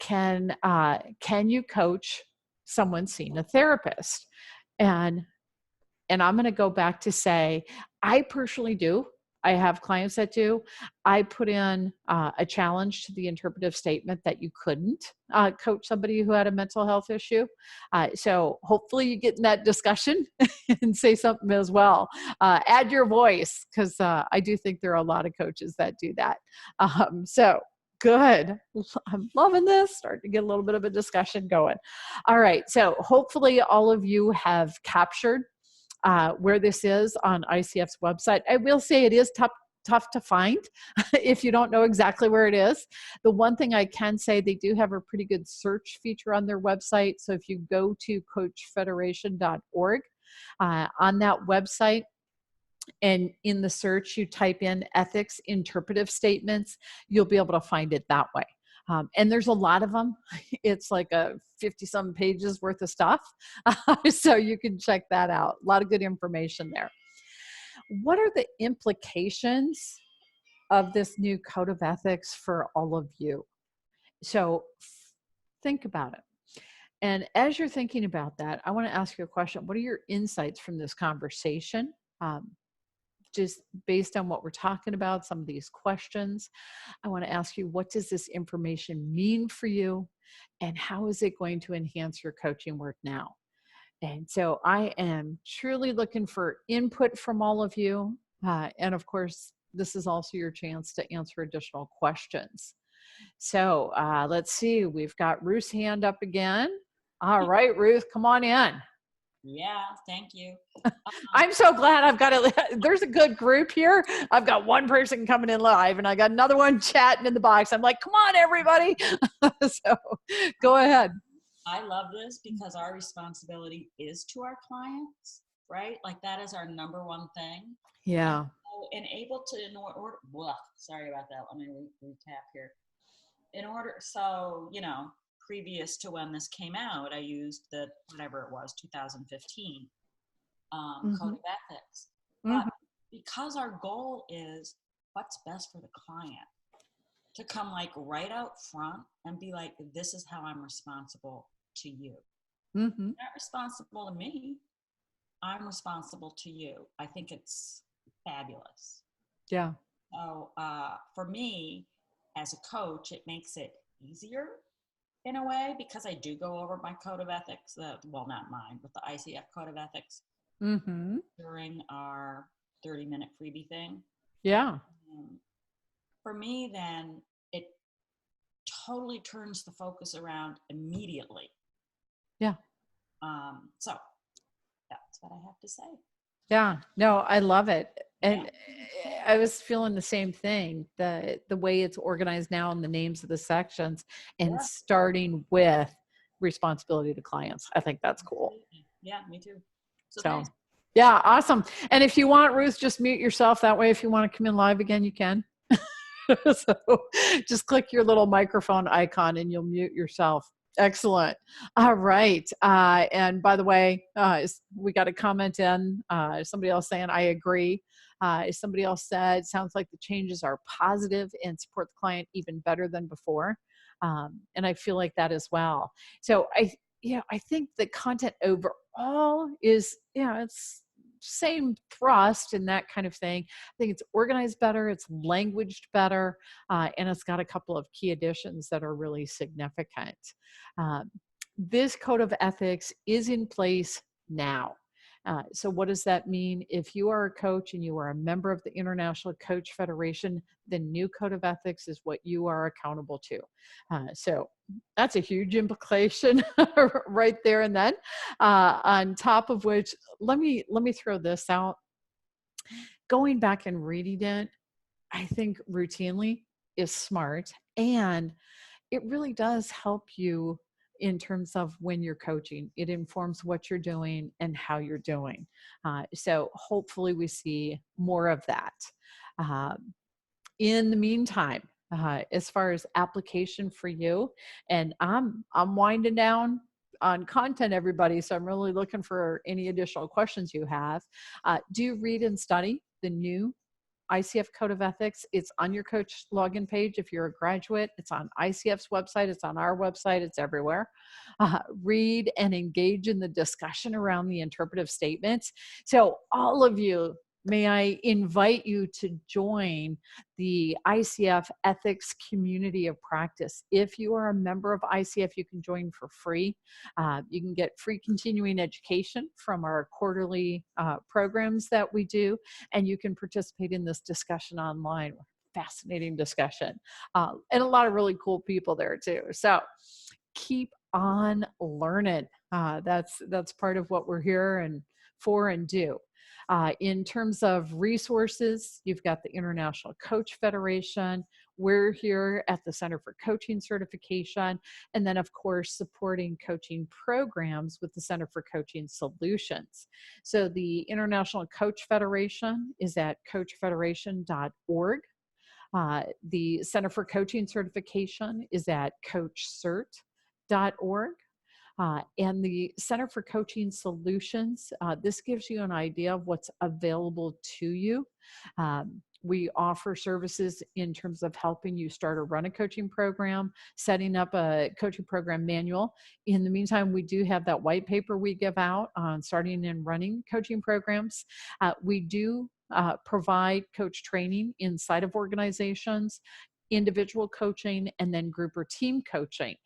Can you coach someone seeing a therapist? And I'm going to go back to say, I personally do. I have clients that do. I put in a challenge to the interpretive statement that you couldn't coach somebody who had a mental health issue. So hopefully you get in that discussion and say something as well. Add your voice, because I do think there are a lot of coaches that do that. So good. I'm loving this. Starting to get a little bit of a discussion going. All right. So hopefully all of you have captured where this is on ICF's website. I will say it is tough to find if you don't know exactly where it is. The one thing I can say, they do have a pretty good search feature on their website. So if you go to coachfederation.org, on that website, and in the search you type in ethics interpretive statements, you'll be able to find it that way. And there's a lot of them. It's like a 50-some pages worth of stuff. So you can check that out. A lot of good information there. What are the implications of this new code of ethics for all of you? So think about it. And as you're thinking about that, I want to ask you a question. What are your insights from this conversation? Just based on what we're talking about, some of these questions, I want to ask you, what does this information mean for you? And how is it going to enhance your coaching work now? And so I am truly looking for input from all of you. And of course, this is also your chance to answer additional questions. So let's see, we've got Ruth's hand up again. All right, Ruth, come on in. Yeah, thank you. I'm so glad I've got there's a good group here. I've got one person coming in live and I got another one chatting in the box. I'm like, come on, everybody. So go ahead. I love this because our responsibility is to our clients, right? Like that is our number one thing. Yeah. And able to, sorry about that. Let me recap here. So, previous to when this came out, I used the, whatever it was, 2015 Code of Ethics. But because our goal is what's best for the client, to come like right out front and be like, this is how I'm responsible to you. Mm-hmm. You're not responsible to me. I'm responsible to you. I think it's fabulous. Yeah. So for me, as a coach, it makes it easier in a way because I do go over my code of ethics. Well, not mine, but the ICF code of ethics Mm-hmm. during our 30-minute freebie thing. Yeah. For me, then it totally turns the focus around immediately. Yeah. So that's what I have to say. Yeah. No, I love it. And Yeah. I was feeling the same thing, the way it's organized now and the names of the sections, and Yeah. starting with responsibility to clients. I think that's cool. Yeah, me too. So So thanks. yeah, awesome. And if you want, Ruth, just mute yourself. That way, if you want to come in live again, you can. So just click your little microphone icon and you'll mute yourself. Excellent. All right. And by the way, we got a comment in, somebody else saying, I agree. Somebody else said, sounds like the changes are positive and support the client even better than before. And I feel like that as well. So I think the content overall is, it's same thrust and that kind of thing. I think it's organized better, it's languaged better, and it's got a couple of key additions that are really significant. This code of ethics is in place now. So what does that mean? If you are a coach and you are a member of the International Coach Federation, the new code of ethics is what you are accountable to. So that's a huge implication right there and then. On top of which, let me throw this out. Going back and reading it, I think routinely is smart, and it really does help you in terms of when you're coaching. It informs what you're doing and how you're doing. So hopefully we see more of that. In the meantime, as far as application for you, and I'm winding down on content, everybody, so I'm really looking for any additional questions you have. Do read and study the new ICF Code of Ethics. It's on your coach login page. If you're a graduate, it's on ICF's website. It's on our website. It's everywhere. Read and engage in the discussion around the interpretive statements. So all of you, may I invite you to join the ICF Ethics Community of Practice. If you are a member of ICF, you can join for free. You can get free continuing education from our quarterly programs that we do, and you can participate in this discussion online. Fascinating discussion, and a lot of really cool people there too. So keep on learning. That's part of what we're here and for and do. In terms of resources, you've got the International Coach Federation. We're here at the Center for Coaching Certification. And then, of course, supporting coaching programs with the Center for Coaching Solutions. So the International Coach Federation is at coachfederation.org. The Center for Coaching Certification is at coachcert.org. And the Center for Coaching Solutions, this gives you an idea of what's available to you. We offer services in terms of helping you start or run a coaching program, setting up a coaching program manual. In the meantime, we do have that white paper we give out on starting and running coaching programs. We do provide coach training inside of organizations, individual coaching, and then group or team coaching.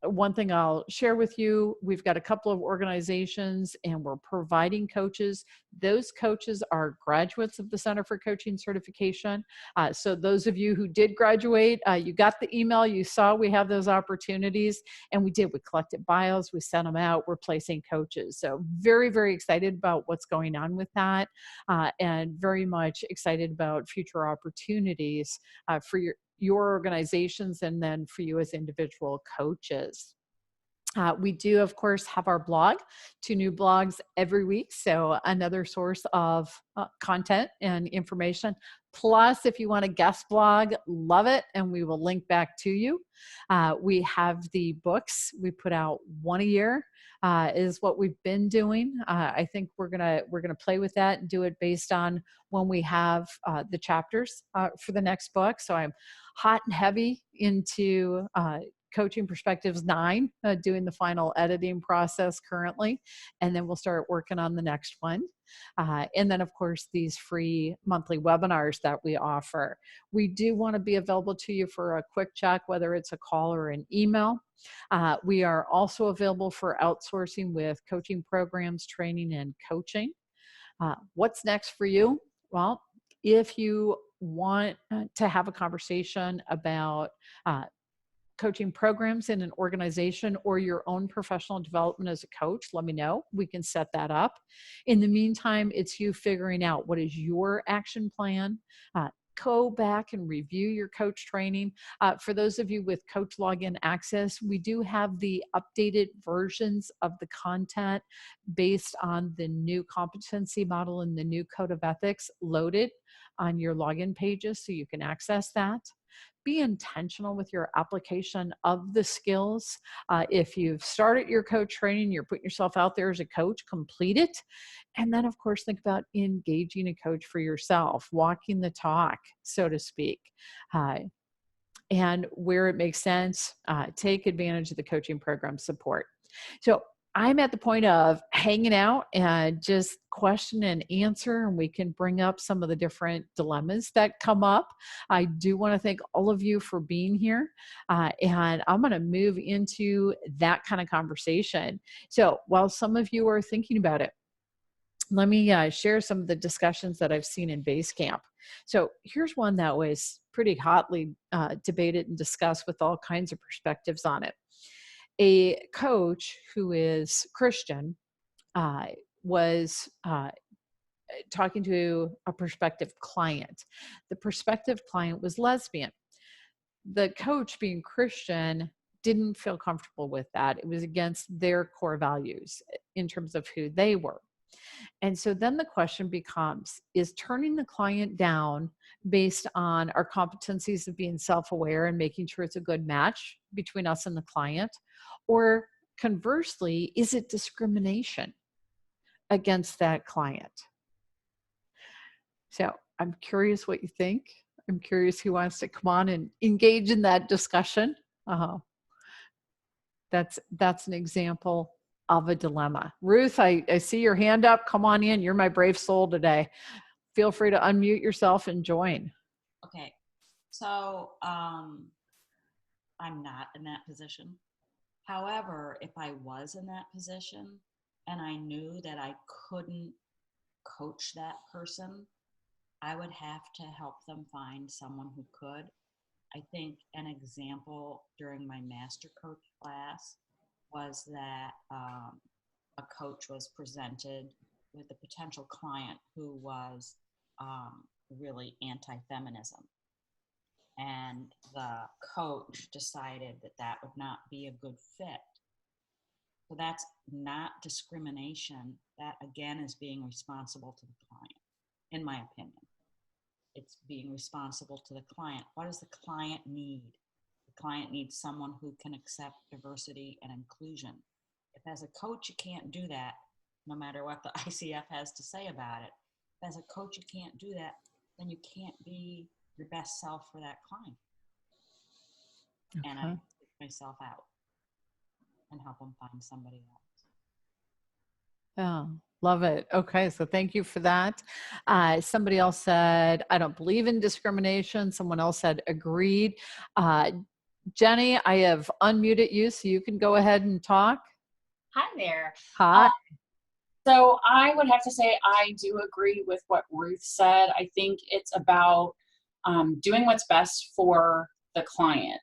One thing I'll share with you, we've got a couple of organizations and we're providing coaches. Those coaches are graduates of the Center for Coaching Certification. So those of you who did graduate, you got the email, you saw we have those opportunities, and we collected bios, we sent them out, we're placing coaches. So very, very excited about what's going on with that, and very much excited about future opportunities for your organizations and then for you as individual coaches. We do, of course, have our blog, 2 new blogs every week. So another source of content and information. Plus, if you want a guest blog, love it. And we will link back to you. We have the books. We put out 1 a year. Is what we've been doing. I think we're gonna play with that and do it based on when we have the chapters for the next book. So I'm hot and heavy into Coaching Perspectives 9, doing the final editing process currently, and then we'll start working on the next one. And then, of course, these free monthly webinars that we offer. We do want to be available to you for a quick check, whether it's a call or an email. We are also available for outsourcing with coaching programs, training, and coaching. What's next for you? Well, if you want to have a conversation about coaching programs in an organization or your own professional development as a coach, let me know. We can set that up. In the meantime, it's you figuring out what is your action plan. Go back and review your coach training. For those of you with coach login access, we do have the updated versions of the content based on the new competency model and the new code of ethics loaded on your login pages so you can access that. Be intentional with your application of the skills. If you've started your coach training, you're putting yourself out there as a coach, complete it. And then, of course, think about engaging a coach for yourself, walking the talk, so to speak. And where it makes sense, take advantage of the coaching program support. So I'm at the point of hanging out and just question and answer, and we can bring up some of the different dilemmas that come up. I do want to thank all of you for being here, and I'm going to move into that kind of conversation. So while some of you are thinking about it, let me share some of the discussions that I've seen in Basecamp. So here's one that was pretty hotly debated and discussed with all kinds of perspectives on it. A coach who is Christian was talking to a prospective client. The prospective client was lesbian. The coach, being Christian, didn't feel comfortable with that. It was against their core values in terms of who they were. And so then the question becomes, is turning the client down based on our competencies of being self-aware and making sure it's a good match between us and the client? Or conversely, is it discrimination against that client? So I'm curious what you think. I'm curious who wants to come on and engage in that discussion. That's an example of a dilemma. Ruth, I see your hand up. Come on in. You're my brave soul today. Feel free to unmute yourself and join. Okay. So I'm not in that position. However, if I was in that position and I knew that I couldn't coach that person, I would have to help them find someone who could. I think an example during my master coach class was that a coach was presented with a potential client who was really anti-feminism. And the coach decided that that would not be a good fit. So that's not discrimination. That, again, is being responsible to the client, in my opinion. It's being responsible to the client. What does the client need? The client needs someone who can accept diversity and inclusion. If as a coach you can't do that, no matter what the ICF has to say about it, if as a coach you can't do that, then you can't be your best self for that client. Okay. And I take myself out and help them find somebody else. Yeah, love it. Okay, so thank you for that. Somebody else said, I don't believe in discrimination. Someone else said, agreed. Jenny, I have unmuted you, so you can go ahead and talk. Hi there. Hi. So I would have to say I do agree with what Ruth said. I think it's about doing what's best for the client,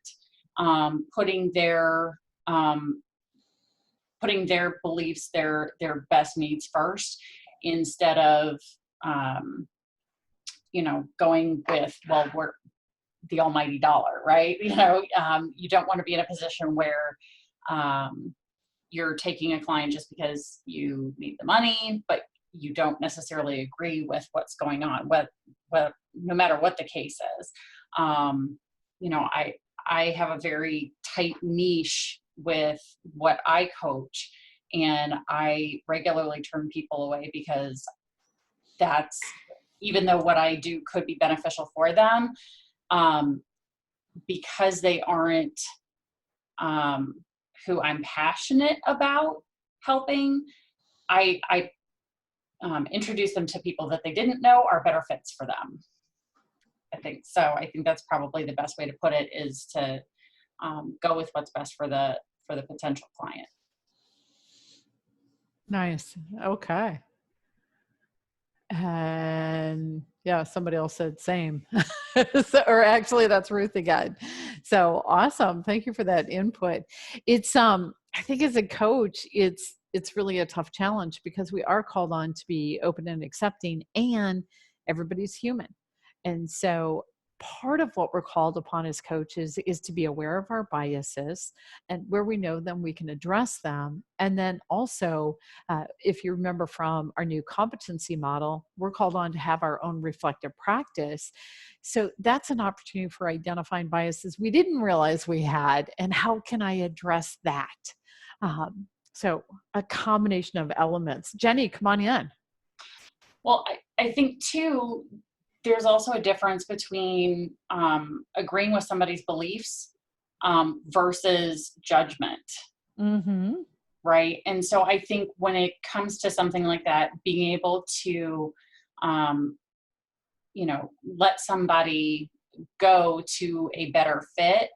putting their beliefs, their best needs first, instead of going with, well, we're the almighty dollar, right? You don't want to be in a position where you're taking a client just because you need the money, but you don't necessarily agree with what's going on, no matter what the case is. I have a very tight niche with what I coach, and I regularly turn people away because that's, even though what I do could be beneficial for them, because they aren't who I'm passionate about helping, I introduce them to people that they didn't know are better fits for them. I think that's probably the best way to put it, is to go with what's best for the potential client. Nice. Okay. And yeah, somebody else said same. Or actually that's Ruth again. So awesome. Thank you for that input. It's I think as a coach, it's really a tough challenge because we are called on to be open and accepting, and everybody's human. And so part of what we're called upon as coaches is to be aware of our biases, and where we know them, we can address them. And then also, if you remember from our new competency model, we're called on to have our own reflective practice. So that's an opportunity for identifying biases we didn't realize we had, and how can I address that? So a combination of elements. Jenny, come on in. Well, I think too, there's also a difference between agreeing with somebody's beliefs versus judgment. Mm-hmm. Right. And so I think when it comes to something like that, being able to, let somebody go to a better fit,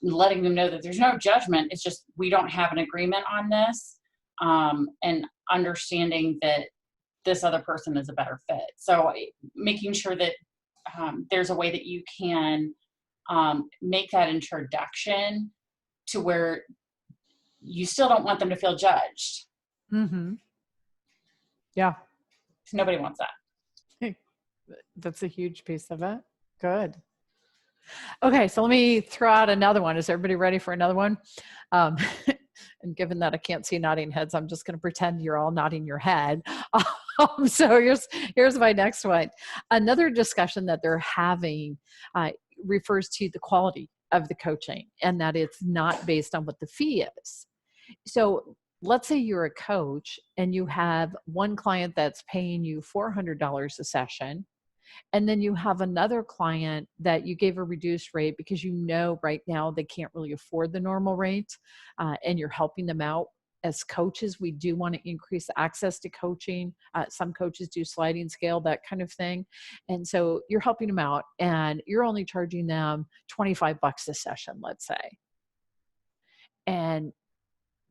letting them know that there's no judgment. It's just, we don't have an agreement on this, and understanding that this other person is a better fit. So making sure that there's a way that you can make that introduction to where you still don't want them to feel judged. Mm-hmm. Yeah. Nobody wants that. That's a huge piece of it. Good. Okay, so let me throw out another one. Is everybody ready for another one? And given that I can't see nodding heads, I'm just going to pretend you're all nodding your head. So here's my next one. Another discussion that they're having refers to the quality of the coaching, and that it's not based on what the fee is. So let's say you're a coach and you have one client that's paying you $400 a session, and then you have another client that you gave a reduced rate because you know right now they can't really afford the normal rate, and you're helping them out. As coaches, we do want to increase access to coaching. Some coaches do sliding scale, that kind of thing. And so you're helping them out, and you're only charging them $25 a session, let's say. And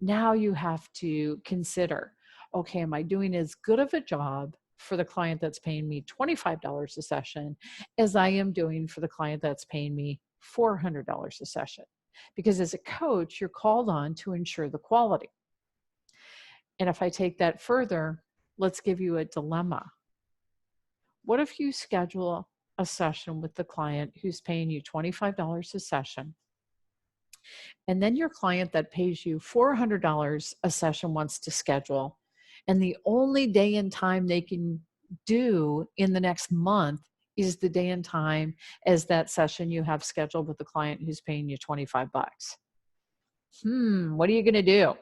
now you have to consider, okay, am I doing as good of a job for the client that's paying me $25 a session as I am doing for the client that's paying me $400 a session? Because as a coach, you're called on to ensure the quality. And if I take that further, let's give you a dilemma. What if you schedule a session with the client who's paying you $25 a session, and then your client that pays you $400 a session wants to schedule, and the only day and time they can do in the next month is the day and time as that session you have scheduled with the client who's paying you $25? What are you going to do?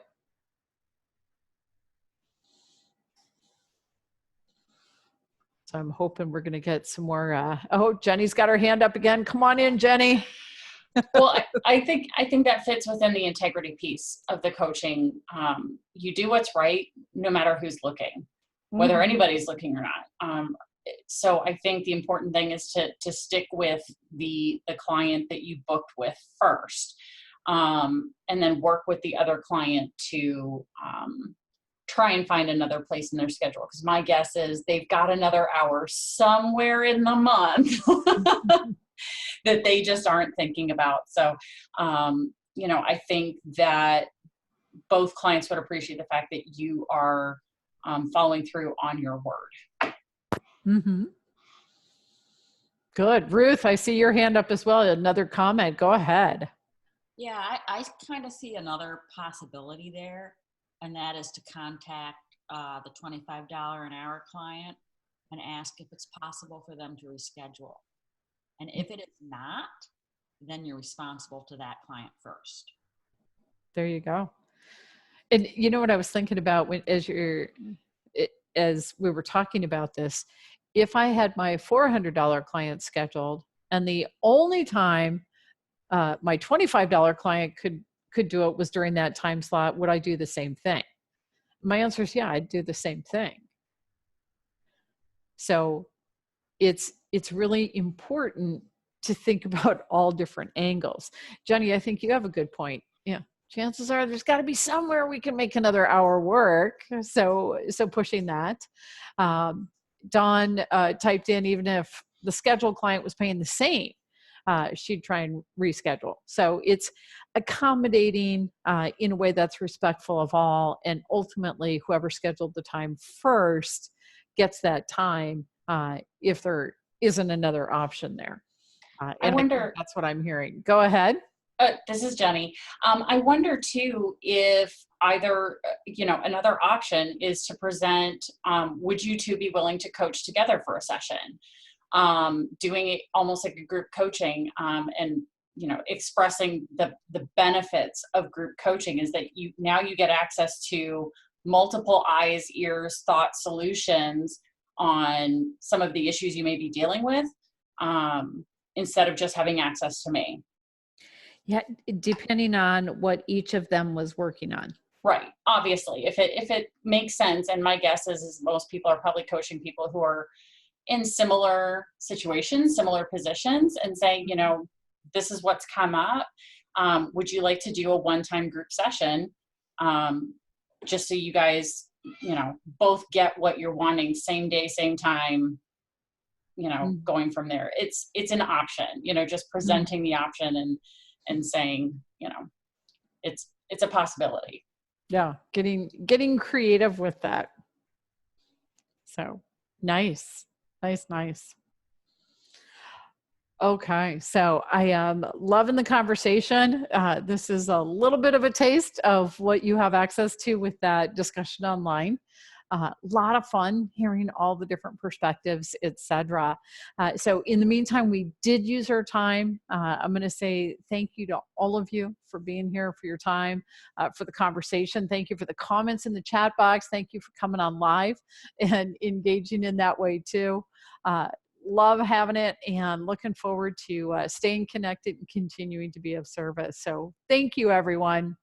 So I'm hoping we're going to get some more. Oh, Jenny's got her hand up again. Come on in, Jenny. Well, I think that fits within the integrity piece of the coaching. You do what's right, no matter who's looking, whether anybody's looking or not. So I think the important thing is to stick with the client that you booked with first, and then work with the other client to try and find another place in their schedule. Because my guess is they've got another hour somewhere in the month that they just aren't thinking about. So, I think that both clients would appreciate the fact that you are following through on your word. Mm-hmm. Good. Ruth, I see your hand up as well. Another comment. Go ahead. Yeah, I kind of see another possibility there, and that is to contact the $25 an hour client and ask if it's possible for them to reschedule. And if it is not, then you're responsible to that client first. There you go. And you know what I was thinking about as we were talking about this, if I had my $400 client scheduled, and the only time my $25 client could could do it was during that time slot, would I do the same thing? My answer is, yeah, I'd do the same thing. So it's really important to think about all different angles. Jenny, I think you have a good point. Yeah. Chances are there's got to be somewhere we can make another hour work. So pushing that. Dawn typed in, even if the scheduled client was paying the same, she'd try and reschedule. So it's accommodating in a way that's respectful of all. And ultimately, whoever scheduled the time first gets that time if there isn't another option there. I wonder, that's what I'm hearing. Go ahead. This is Jenny. I wonder too if either, another option is to present, would you two be willing to coach together for a session? Doing it almost like a group coaching, and expressing the benefits of group coaching is that you get access to multiple eyes, ears, thoughts, solutions on some of the issues you may be dealing with, instead of just having access to me. Yeah, depending on what each of them was working on. Right. Obviously, if it makes sense, and my guess is most people are probably coaching people who are in similar situations, similar positions, and saying, this is what's come up. Would you like to do a one-time group session, just so you guys, both get what you're wanting, same day, same time, going from there. It's an option, just presenting the option and saying, it's a possibility. Yeah, getting creative with that. So nice. Okay, so I am loving the conversation. This is a little bit of a taste of what you have access to with that discussion online. A lot of fun hearing all the different perspectives, etc. So in the meantime, we did use our time. I'm going to say thank you to all of you for being here, for your time, for the conversation. Thank you for the comments in the chat box. Thank you for coming on live and engaging in that way too. Love having it and looking forward to staying connected and continuing to be of service. So thank you, everyone.